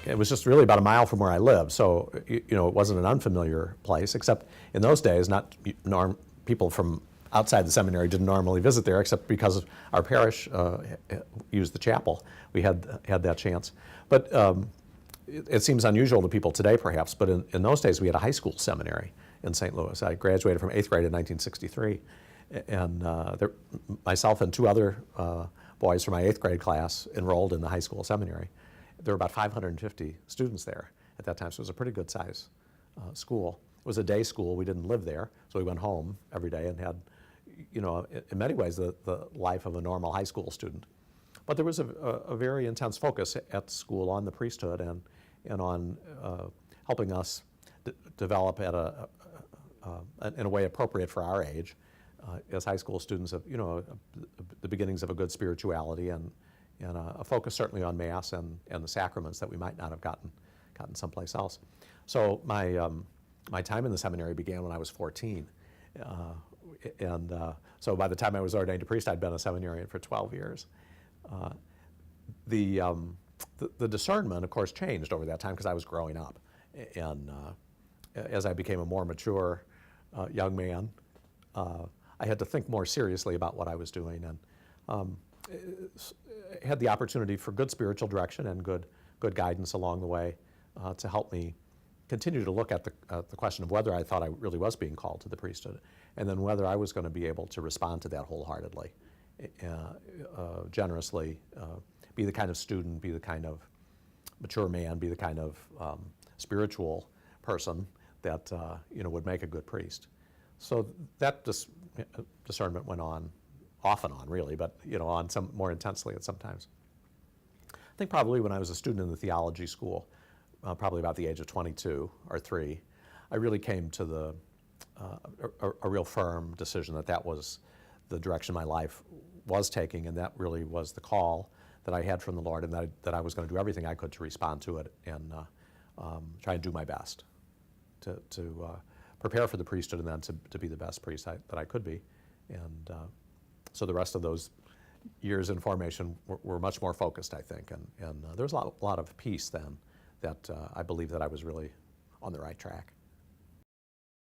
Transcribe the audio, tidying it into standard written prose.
it was just really about a mile from where I lived. So, you know, it wasn't an unfamiliar place, except in those days, people from outside the seminary didn't normally visit there, except because our parish used the chapel. We had that chance. But it seems unusual to people today, perhaps, but in those days we had a high school seminary in St. Louis. I graduated from 8th grade in 1963, and myself and two other boys from my 8th grade class enrolled in the high school seminary. There were about 550 students there at that time, so it was a pretty good size school. It was a day school. We didn't live there, so we went home every day and had, you know, in many ways the life of a normal high school student. But there was a very intense focus at school on the priesthood and on helping us develop at in a way appropriate for our age as high school students, of, you know, the beginnings of a good spirituality and a focus certainly on Mass and the sacraments that we might not have gotten someplace else. So my time in the seminary began when I was 14. So by the time I was ordained a priest, I'd been a seminarian for 12 years. The discernment, of course, changed over that time because I was growing up. And as I became a more mature young man, I had to think more seriously about what I was doing, and had the opportunity for good spiritual direction and good guidance along the way to help me continue to look at the question of whether I thought I really was being called to the priesthood, and then whether I was going to be able to respond to that wholeheartedly, generously, be the kind of student, be the kind of mature man, be the kind of spiritual person that you know, would make a good priest. So that discernment went on, off and on really, but you know, on some more intensely at some times. I think probably when I was a student in the theology school, probably about the age of 22 or 3, I really came to a real firm decision that was the direction my life was taking, and that really was the call that I had from the Lord, and that I was going to do everything I could to respond to it and try and do my best to prepare for the priesthood and then to be the best priest that I could be. And so the rest of those years in formation were much more focused, I think, and there was a lot of peace then that I believe that I was really on the right track.